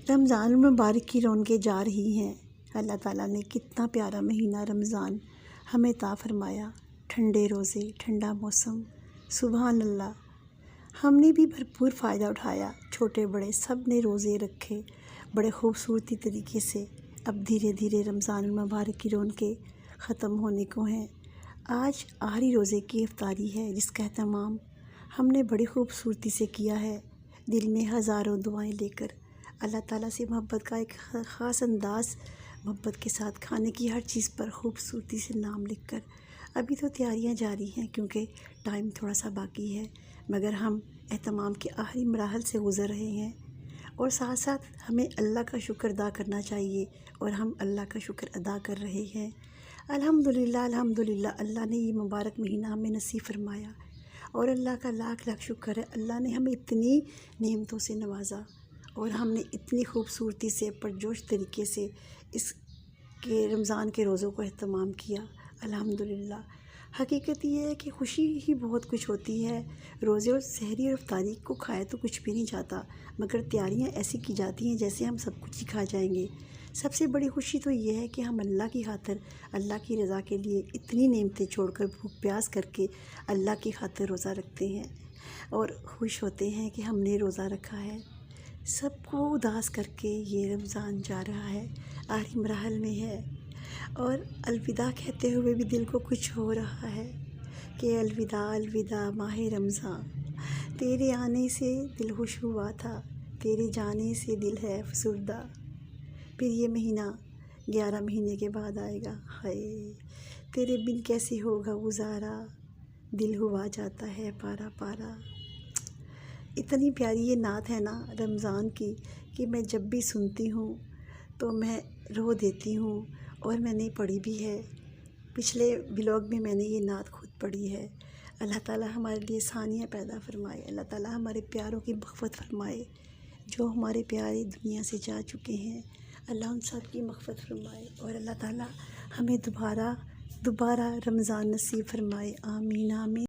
رمضان المبارک کی رونقیں جا رہی ہیں۔ اللہ تعالیٰ نے کتنا پیارا مہینہ رمضان ہمیں عطا فرمایا، ٹھنڈے روزے، ٹھنڈا موسم، سبحان اللہ۔ ہم نے بھی بھرپور فائدہ اٹھایا، چھوٹے بڑے سب نے روزے رکھے بڑے خوبصورتی طریقے سے۔ اب دھیرے دھیرے رمضان المبارک کی رونقیں ختم ہونے کو ہیں۔ آج آخری روزے کی افطاری ہے جس کا اہتمام ہم نے بڑی خوبصورتی سے کیا ہے، دل میں ہزاروں دعائیں لے کر، اللہ تعالیٰ سے محبت کا ایک خاص انداز، محبت کے ساتھ کھانے کی ہر چیز پر خوبصورتی سے نام لکھ کر۔ ابھی تو تیاریاں جاری ہیں کیونکہ ٹائم تھوڑا سا باقی ہے، مگر ہم اہتمام کے آخری مراحل سے گزر رہے ہیں، اور ساتھ ساتھ ہمیں اللہ کا شکر ادا کرنا چاہیے، اور ہم اللہ کا شکر ادا کر رہے ہیں۔ الحمدللہ الحمدللہ، اللہ نے یہ مبارک مہینہ ہمیں نصیب فرمایا، اور اللہ کا لاکھ لاکھ شکر ہے، اللہ نے ہمیں اتنی نعمتوں سے نوازا، اور ہم نے اتنی خوبصورتی سے پرجوش طریقے سے اس کے رمضان کے روزوں کو اہتمام کیا۔ الحمدللہ، حقیقت یہ ہے کہ خوشی ہی بہت کچھ ہوتی ہے۔ روزے اور سحری اور افطاری کو کھائے تو کچھ بھی نہیں جاتا، مگر تیاریاں ایسی کی جاتی ہیں جیسے ہم سب کچھ ہی کھا جائیں گے۔ سب سے بڑی خوشی تو یہ ہے کہ ہم اللہ کی خاطر، اللہ کی رضا کے لیے اتنی نعمتیں چھوڑ کر، بھوک پیاس کر کے اللہ کی خاطر روزہ رکھتے ہیں، اور خوش ہوتے ہیں کہ ہم نے روزہ رکھا ہے۔ سب کو اداس کر کے یہ رمضان جا رہا ہے، آخری مراحل میں ہے، اور الوداع کہتے ہوئے بھی دل کو کچھ ہو رہا ہے کہ الوداع الوداع ماہ رمضان، تیرے آنے سے دل خوش ہوا تھا، تیرے جانے سے دل ہے افسردہ۔ پھر یہ مہینہ 11 مہینے کے بعد آئے گا، ہائے تیرے بن کیسے ہوگا گزارا، دل ہوا جاتا ہے پارا پارا۔ اتنی پیاری یہ نعت ہے نا رمضان کی کہ میں جب بھی سنتی ہوں تو میں رو دیتی ہوں، اور میں نے پڑھی بھی ہے، پچھلے بلاگ میں نے یہ نعت خود پڑھی ہے۔ اللہ تعالیٰ ہمارے لیے ثانیہ پیدا فرمائے، اللہ تعالیٰ ہمارے پیاروں کی مغفرت فرمائے، جو ہمارے پیارے دنیا سے جا چکے ہیں، اللہ ان سب کی مغفرت فرمائے، اور اللہ تعالیٰ ہمیں دوبارہ رمضان نصیب فرمائے، آمین آمین۔